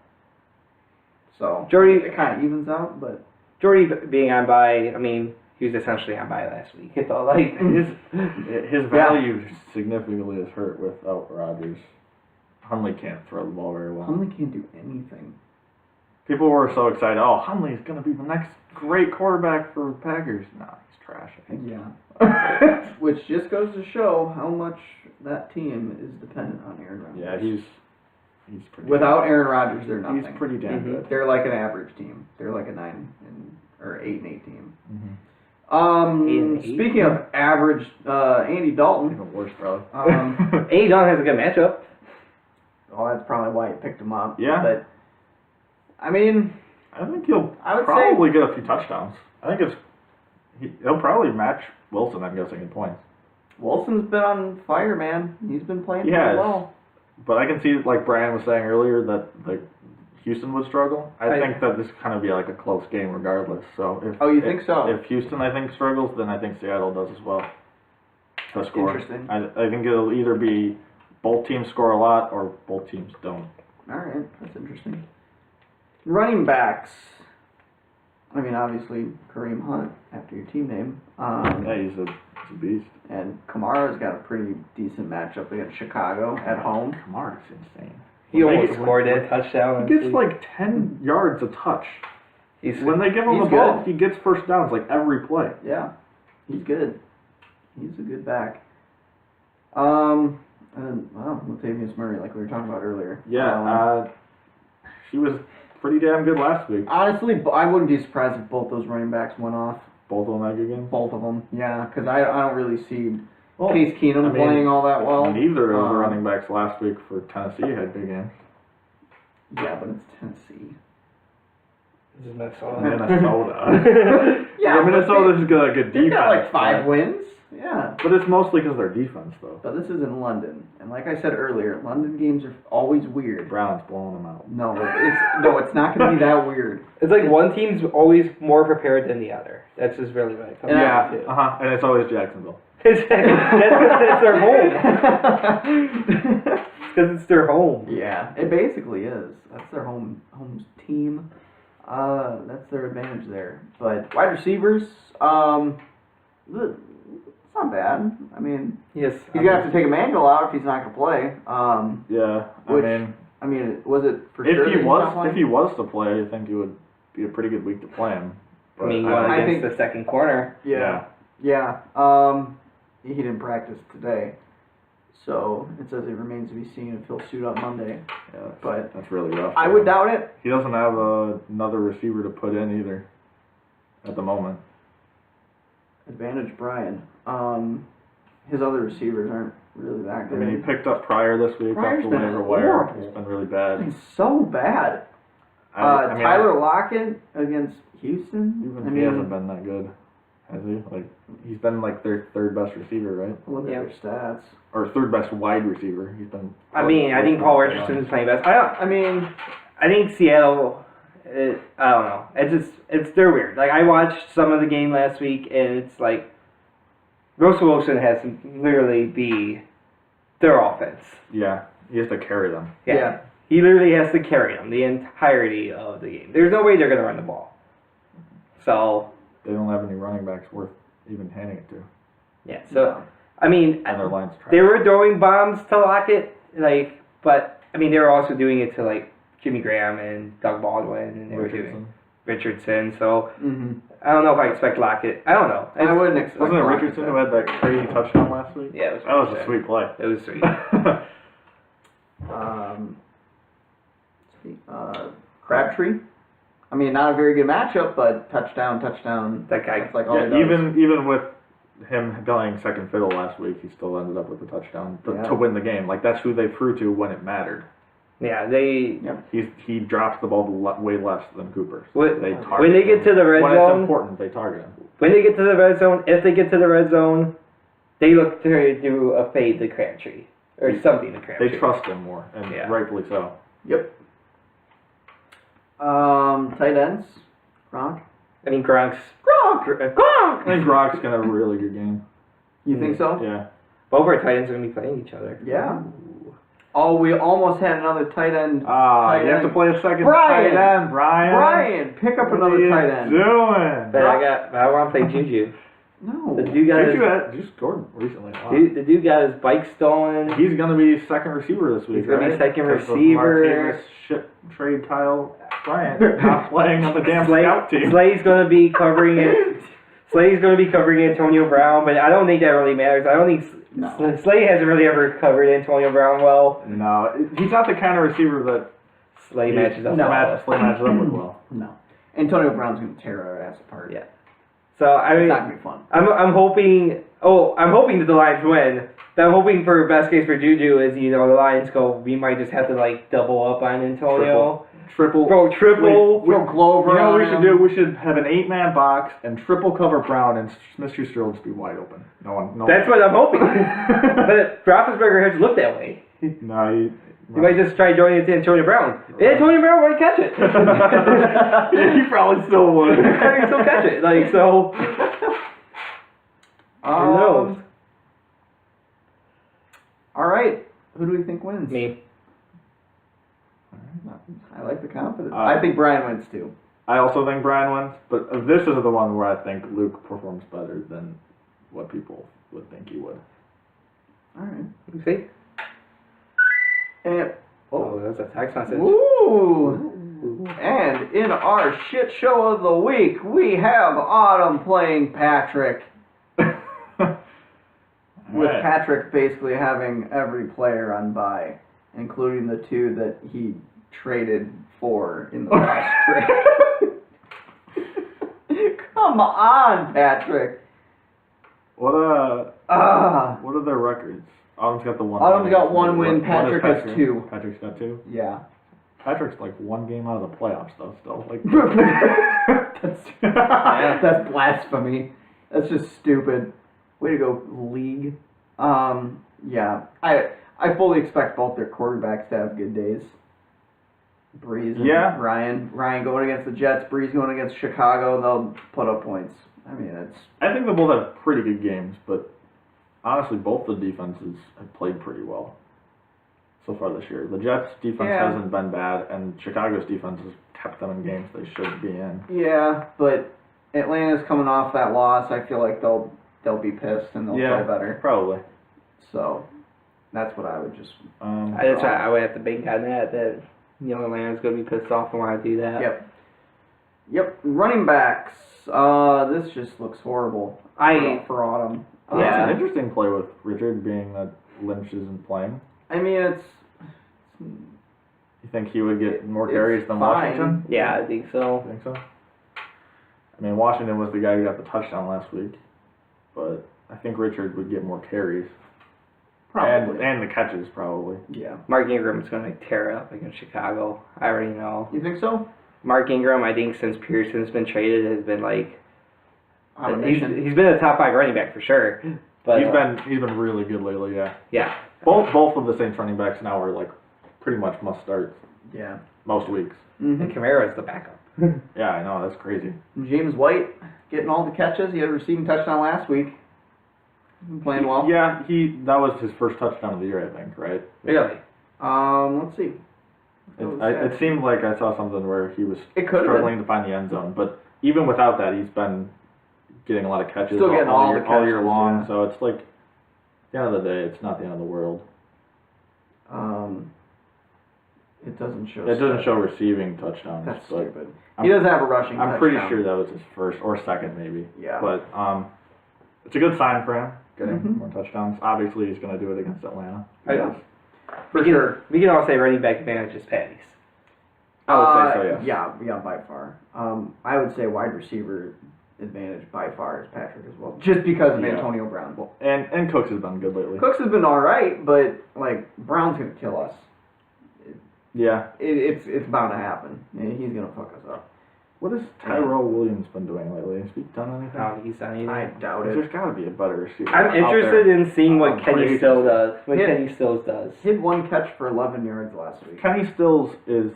Speaker 1: So
Speaker 3: Jordy,
Speaker 1: it kind of evens out, but
Speaker 3: Jordy being on bye, I mean, he was essentially on bye last week. It felt like
Speaker 2: his value significantly is hurt without Rodgers. Hundley can't throw the ball very well.
Speaker 1: Hundley can't do anything.
Speaker 2: People were so excited. Oh, Hundley is going to be the next great quarterback for Packers. Nah, he's trash. I think.
Speaker 1: Yeah. Which just goes to show how much that team is dependent on Aaron Rodgers.
Speaker 2: Yeah, he's pretty.
Speaker 1: Without Aaron Rodgers, they're nothing.
Speaker 2: He's pretty damn good.
Speaker 1: They're like an average team. They're like a 8-8 team.
Speaker 3: Mm-hmm.
Speaker 1: Speaking of average, Andy Dalton.
Speaker 2: Even worse, probably.
Speaker 3: Andy Dalton has a good matchup.
Speaker 1: Well, that's probably why you picked him up.
Speaker 2: Yeah.
Speaker 1: But I mean,
Speaker 2: I think he'll probably get a few touchdowns. I think he'll probably match Wilson, I'm guessing, in points.
Speaker 1: Wilson's been on fire, man. He's been playing pretty well.
Speaker 2: But I can see, like Brian was saying earlier, that Houston would struggle. I think that this kind of be like a close game regardless. So
Speaker 1: you think so?
Speaker 2: If Houston, I think, struggles, then I think Seattle does as well. To score.
Speaker 1: Interesting.
Speaker 2: I think it'll either be both teams score a lot or both teams don't.
Speaker 1: All right, that's interesting. Running backs. I mean, obviously, Kareem Hunt, after your team name.
Speaker 2: Yeah, he's a He's a beast.
Speaker 1: And Kamara's got a pretty decent matchup against Chicago at home.
Speaker 2: Kamara's insane.
Speaker 3: He almost scored a touchdown.
Speaker 2: He gets like 10 yards a touch. When they give him the
Speaker 1: good.
Speaker 2: ball, he gets first downs like every play.
Speaker 1: Yeah, he's good. He's a good back. Latavius Murray, like we were talking about earlier.
Speaker 2: Yeah, she was pretty damn good last week.
Speaker 1: Honestly, I wouldn't be surprised if both those running backs went off.
Speaker 2: Both of them had good games?
Speaker 1: Both of them, yeah, because I don't really see Case Keenum playing all that well.
Speaker 2: Neither of the running backs last week for Tennessee had big games.
Speaker 1: Yeah, but it's Tennessee.
Speaker 3: This is Minnesota.
Speaker 1: Yeah,
Speaker 2: Minnesota's got a good defense.
Speaker 1: They've got like 5 wins. Yeah.
Speaker 2: But it's mostly because of their defense, though.
Speaker 1: But this is in London, and like I said earlier, London games are always weird.
Speaker 2: Browns blowing them out.
Speaker 1: No, it's not going to be that weird.
Speaker 3: It's like one team's always more prepared than the other. That's just really what it comes down to.
Speaker 2: And it's always Jacksonville.
Speaker 3: That's because it's their home. Because it's their home.
Speaker 1: Yeah, it basically is. That's their home team. That's their advantage there. But wide receivers, it's not bad. I mean,
Speaker 3: yes,
Speaker 1: he's gonna have to take Emmanuel out if he's not gonna play. Was it for
Speaker 2: if
Speaker 1: sure?
Speaker 2: If he was to play, I think it would be a pretty good week to play him.
Speaker 3: But I think the second corner.
Speaker 1: Yeah. He didn't practice today, so it says it remains to be seen if he'll suit up Monday.
Speaker 2: Yeah,
Speaker 1: but
Speaker 2: that's really rough.
Speaker 1: I would doubt it.
Speaker 2: He doesn't have another receiver to put in either at the moment.
Speaker 1: Advantage Brian. His other receivers aren't really that good.
Speaker 2: I mean, he picked up Pryor this week off the waiver wire. It's been really bad.
Speaker 1: He's so bad. Tyler Lockett against Houston.
Speaker 2: He hasn't been that good, has he? Like, he's been like their third best receiver, right?
Speaker 1: Look at their stats.
Speaker 2: Or third best wide receiver. He's been.
Speaker 3: I think Paul Richardson's playing best. I think Seattle. I don't know. They're weird. Like, I watched some of the game last week, and it's like Russell Wilson has to literally be their offense.
Speaker 2: Yeah, he has to carry them.
Speaker 1: Yeah.
Speaker 3: He literally has to carry them the entirety of the game. There's no way they're going to run the ball. So
Speaker 2: they don't have any running backs worth even handing it to.
Speaker 3: Yeah. So I mean,
Speaker 2: and their line's trash.
Speaker 3: They were throwing bombs to Lockett, but I mean, they were also doing it to Jimmy Graham and Doug Baldwin, and they were doing Richardson. So I don't know if I expect Lockett. I don't know.
Speaker 1: I wouldn't expect.
Speaker 2: Wasn't it Richardson who had that crazy touchdown last week?
Speaker 3: Yeah,
Speaker 2: that was a sweet play.
Speaker 3: It was sweet.
Speaker 1: Crabtree. I mean, not a very good matchup, but touchdown.
Speaker 3: That guy.
Speaker 1: That's like all he does.
Speaker 2: Even with him going second fiddle last week, he still ended up with a touchdown to win the game. Like, that's who they threw to when it mattered.
Speaker 3: Yeah,
Speaker 2: he drops the ball way less than Cooper. So
Speaker 3: when they get to the red zone,
Speaker 2: when it's important, they target him.
Speaker 3: When they get to the red zone, if they get to the red zone, they look to do a fade to Crabtree or something to Crabtree.
Speaker 2: They trust him more, and rightfully so.
Speaker 1: Yep. Tight ends, Gronk.
Speaker 3: I mean, Gronk.
Speaker 2: I think Gronk's gonna have a really good game.
Speaker 1: You think so?
Speaker 2: Yeah.
Speaker 3: Both our tight ends are gonna be playing each other.
Speaker 1: Yeah. Oh, we almost had another tight end.
Speaker 2: You have to play a second tight end, Brian.
Speaker 1: Brian, pick up another tight end.
Speaker 2: Doing?
Speaker 3: But I want to play Juju.
Speaker 1: No.
Speaker 3: The dude got
Speaker 2: Juju scored recently. Wow.
Speaker 3: The dude got his bike stolen.
Speaker 2: He's gonna be second receiver this week.
Speaker 3: He's gonna be second receiver.
Speaker 2: Ship trade Kyle Bryant not playing on the damn scout team.
Speaker 3: Slay's gonna be covering it. Slay's gonna be covering Antonio Brown, but I don't think that really matters. I don't think Slay hasn't really ever covered Antonio Brown well.
Speaker 2: No, he's not the kind of receiver that
Speaker 3: Slay matches up.
Speaker 2: Slay matches up with well.
Speaker 1: No, Antonio Brown's gonna tear our ass apart.
Speaker 3: Yeah. So I mean,
Speaker 1: it's not gonna be fun.
Speaker 3: I'm hoping. I'm hoping that the Lions win. But I'm hoping for best case for Juju is the Lions go. We might just have to double up on Antonio.
Speaker 2: Triple.
Speaker 1: Throw Glover.
Speaker 2: You know what we should do? We should have an 8-man box and triple cover Brown, and Smith-Schuster will just be wide open.
Speaker 3: That's what I'm hoping. But Roethlisberger has looked that way.
Speaker 2: No,
Speaker 3: you might just try joining it to Antonio Brown. Right. Antonio Brown might catch it.
Speaker 2: He probably still would.
Speaker 3: He probably still catch it. So. Who knows?
Speaker 1: All right. Who do we think wins?
Speaker 3: Me.
Speaker 1: I like the confidence. I think Brian wins too.
Speaker 2: I also think Brian wins, but this is the one where I think Luke performs better than what people would think he would.
Speaker 1: All right.
Speaker 3: You see?
Speaker 1: And
Speaker 3: that's a text message.
Speaker 1: Ooh. And in our shit show of the week, we have Autumn playing Patrick. With Patrick basically having every player on bye, including the 2 that he traded for in the last trade. Come on, Patrick.
Speaker 2: What are their records? Autumn's got the 1 win.
Speaker 1: Autumn's got 1 win, Patrick has 2.
Speaker 2: Patrick's got 2?
Speaker 1: Yeah.
Speaker 2: Patrick's like 1 game out of the playoffs though still. Like
Speaker 1: that's blasphemy. That's just stupid. Way to go, league. Yeah. I fully expect both their quarterbacks to have good days. Breeze and Ryan. Ryan going against the Jets, Breeze going against Chicago, they'll put up points. I mean,
Speaker 2: I think they both have pretty good games, but honestly, both the defenses have played pretty well so far this year. The Jets' defense hasn't been bad, and Chicago's defense has kept them in games they should be in.
Speaker 1: Yeah, but Atlanta's coming off that loss. I feel like they'll be pissed and they'll play better.
Speaker 2: Probably.
Speaker 1: So that's what I would just.
Speaker 3: I would have to bank on that Atlanta's going to be pissed off and want to do that.
Speaker 1: Yep. Running backs. This just looks horrible. For Autumn.
Speaker 2: It's an interesting play with Richard being that Lynch isn't playing.
Speaker 1: I mean, it's.
Speaker 2: You think he would get more carries than Washington?
Speaker 3: Yeah, I think so.
Speaker 2: I mean, Washington was the guy who got the touchdown last week, but I think Richard would get more carries.
Speaker 1: Probably.
Speaker 2: And the catches, probably.
Speaker 1: Yeah.
Speaker 3: Mark Ingram's going to tear it up against Chicago. I already know.
Speaker 1: You think so?
Speaker 3: Mark Ingram, I think since Pearson's been traded, has been like...
Speaker 1: He's
Speaker 3: been a top 5 running back for sure. But
Speaker 2: he's been really good lately, yeah.
Speaker 3: Yeah.
Speaker 2: Both of the Saints running backs now are like pretty much must start.
Speaker 1: Yeah.
Speaker 2: Most weeks.
Speaker 3: Mm-hmm. And Kamara's the backup.
Speaker 2: Yeah, I know, that's crazy.
Speaker 1: James White getting all the catches. He had a receiving touchdown last week. Playing well.
Speaker 2: Yeah, that was his first touchdown of the year, I think, right?
Speaker 3: Really?
Speaker 1: Let's see.
Speaker 2: It seemed like I saw something where he was
Speaker 1: struggling
Speaker 2: to find the end zone, but even without that, he's been getting a lot of catches
Speaker 1: all
Speaker 2: year long. Yeah. So it's like, at the end of the day, it's not the end of the world.
Speaker 1: It doesn't show.
Speaker 2: It doesn't show receiving touchdowns.
Speaker 1: That's stupid. He doesn't have a rushing touchdown.
Speaker 2: I'm pretty sure that was his first or second, maybe.
Speaker 1: Yeah.
Speaker 2: But it's a good sign for him, getting more touchdowns. Obviously, he's going to do it against Atlanta.
Speaker 1: Yeah. For sure.
Speaker 3: We can all say running back advantage is Patty's.
Speaker 2: I would say so, yes.
Speaker 1: Yeah, by far. I would say wide receiver advantage by far is Patrick as well, just because of Antonio Brown.
Speaker 2: Well, and Cooks has been good lately.
Speaker 1: Cooks has been all right, but like Brown's gonna kill us.
Speaker 2: Yeah.
Speaker 1: It's bound to happen. He's gonna fuck us up.
Speaker 2: What has Tyrell Williams been doing lately? Has he done anything?
Speaker 3: No, he's done anything.
Speaker 1: I doubt it.
Speaker 2: There's got to be a better receiver.
Speaker 3: I'm interested in seeing what Kenny Stills does. Kenny Stills does.
Speaker 1: He had 1 catch for 11 yards last week.
Speaker 2: Kenny Stills is,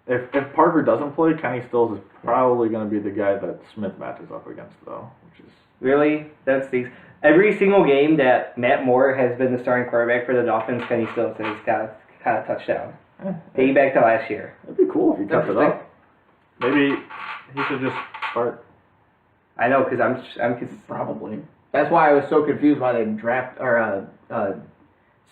Speaker 2: if Parker doesn't play, Kenny Stills is probably going to be the guy that Smith matches up against, though. Which is
Speaker 3: really, that's the every single game that Matt Moore has been the starting quarterback for the Dolphins. Kenny Stills has got a touchdown. Dating back to last year.
Speaker 2: It'd be cool if he kept it up. Maybe he should just start.
Speaker 3: I know, because I'm
Speaker 1: probably. That's why I was so confused why they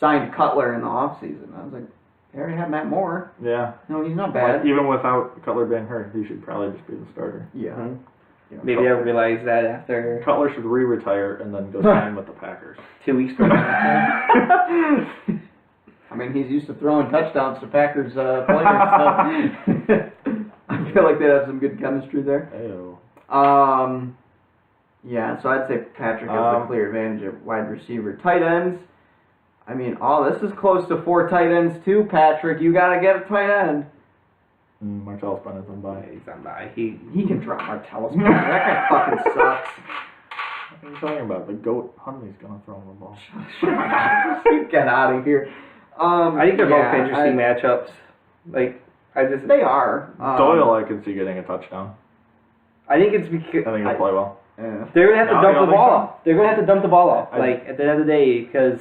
Speaker 1: signed Cutler in the offseason. I was like, they already have Matt Moore.
Speaker 2: Yeah.
Speaker 1: No, he's not bad.
Speaker 2: Even without Cutler being hurt, he should probably just be the starter.
Speaker 1: Yeah.
Speaker 3: Mm-hmm. Maybe I realized that after...
Speaker 2: Cutler should retire and then go sign with the Packers.
Speaker 3: 2 weeks from now.
Speaker 1: I mean, he's used to throwing touchdowns to Packers players, so I feel like they'd have some good chemistry there.
Speaker 2: Ew.
Speaker 1: Yeah, so I'd say Patrick has the clear advantage of wide receiver. Tight ends, I mean, this is close to 4 tight ends too, Patrick. You got to get a tight end.
Speaker 2: Martellus Bennett's on bye.
Speaker 3: He's on bye. He
Speaker 1: can drop Martellus Bennett. That guy fucking sucks.
Speaker 2: What are you talking about? The GOAT Huntley's going to throw him the ball.
Speaker 1: Get out of here.
Speaker 3: I think they're both interesting matchups.
Speaker 1: They are.
Speaker 2: Doyle, I could see getting a touchdown.
Speaker 3: I think it's because
Speaker 2: I think he'll play well.
Speaker 1: Yeah.
Speaker 3: They're gonna have to dump the ball off. They're gonna have to dump the ball off. At the end of the day, because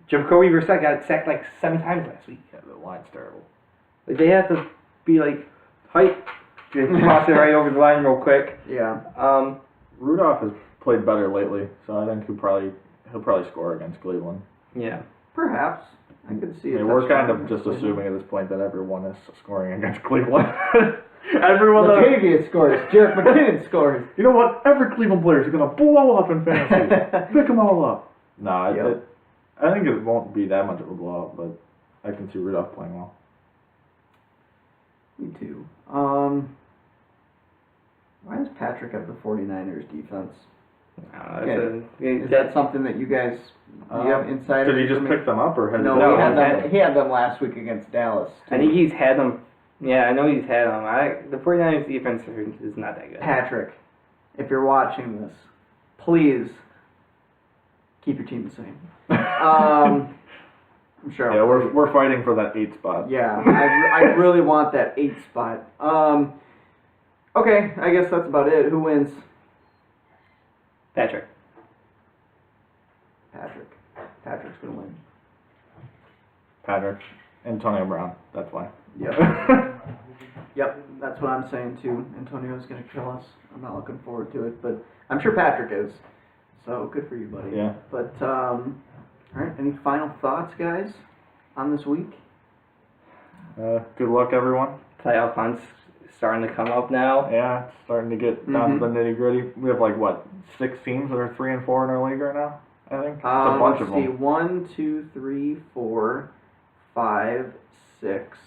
Speaker 3: Jacoby Brissett got sacked like 7 times last week.
Speaker 2: Yeah, the line's terrible.
Speaker 3: They have to be hype. Just toss it right over the line real quick.
Speaker 1: Yeah.
Speaker 2: Rudolph has played better lately, so I think he'll probably score against Cleveland.
Speaker 3: Yeah.
Speaker 1: Perhaps. I could see it.
Speaker 2: We're kind of just assuming at this point that everyone is scoring against Cleveland. Everyone
Speaker 1: Latavius scores. Jerick McKinnon scores.
Speaker 2: You know what? Every Cleveland player is going to blow up in fantasy. Pick them all up. No, I think it won't be that much of a blowout, but I can see Rudolph playing well.
Speaker 1: Me too. Why does Patrick have the 49ers defense? Is that something that you guys have insider?
Speaker 2: Did he just pick them up, or has
Speaker 1: he had them last week against Dallas.
Speaker 3: I think he's had them. Yeah, I know he's had them. The 49ers defense is not that good.
Speaker 1: Patrick, if you're watching this, please keep your team the same. I'm sure.
Speaker 2: Yeah, we're fighting for that 8 spot.
Speaker 1: Yeah, I really want that 8 spot. Okay, I guess that's about it. Who wins?
Speaker 3: Patrick.
Speaker 1: Patrick's gonna win.
Speaker 2: Patrick. Antonio Brown. That's why.
Speaker 1: Yep. Yep, that's what I'm saying too. Antonio's gonna kill us. I'm not looking forward to it, but I'm sure Patrick is. So good for you, buddy.
Speaker 2: Yeah.
Speaker 1: But all right. Any final thoughts, guys, on this week?
Speaker 2: Good luck, everyone.
Speaker 3: Playoff hunt's starting to come up now.
Speaker 2: Yeah, it's starting to get down to the nitty gritty. We have 6 teams that are 3 and 4 in our league right now. I think it's a bunch of them.
Speaker 1: Let's see, 1, 2, 3, 4, 5, 6.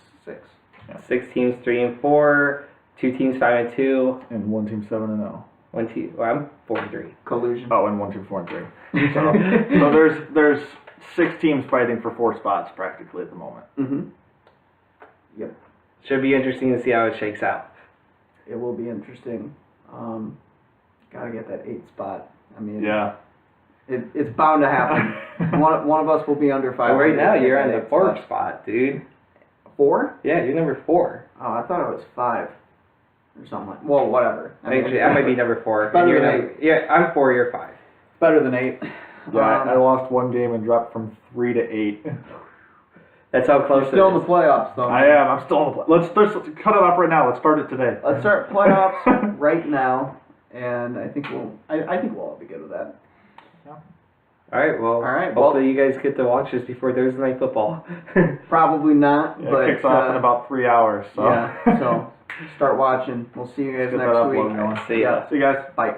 Speaker 3: Yeah. 6 teams 3 and 4, 2 teams 5 and 2,
Speaker 2: and 1 team 7 and 0.
Speaker 3: 1 team. Well, I'm 4 and 3.
Speaker 1: Collusion.
Speaker 2: Oh, and 1 team 4 and 3. So there's 6 teams fighting for 4 spots practically at the moment.
Speaker 1: Yep.
Speaker 3: Should be interesting to see how it shakes out.
Speaker 1: It will be interesting. Gotta get that 8 spot. I mean,
Speaker 2: yeah.
Speaker 1: It's bound to happen. one of us will be under 5.
Speaker 3: Well, right now you're on the 4th spot, dude.
Speaker 1: 4?
Speaker 3: Yeah, you're number 4.
Speaker 1: Oh, I thought it was 5 or something. Well, whatever.
Speaker 3: Actually, I might be number 4.
Speaker 1: Better than 8.
Speaker 3: Yeah, I'm 4. You're 5.
Speaker 1: Better than 8.
Speaker 2: Yeah, I lost 1 game and dropped from 3 to 8.
Speaker 3: That's how close.
Speaker 1: You're still in the playoffs, though.
Speaker 2: I am. I'm still in the playoffs. Let's cut it off right now. Let's start it today.
Speaker 1: Let's start playoffs right now, and I think we'll all be good with that.
Speaker 3: Yeah. All right. Hopefully you guys get to watch this before Thursday Night Football.
Speaker 1: Probably not.
Speaker 2: Yeah,
Speaker 1: but
Speaker 2: it kicks off in about 3 hours. So.
Speaker 1: Yeah. So start watching. We'll see you guys next week.
Speaker 3: See ya.
Speaker 2: See you guys.
Speaker 1: Bye.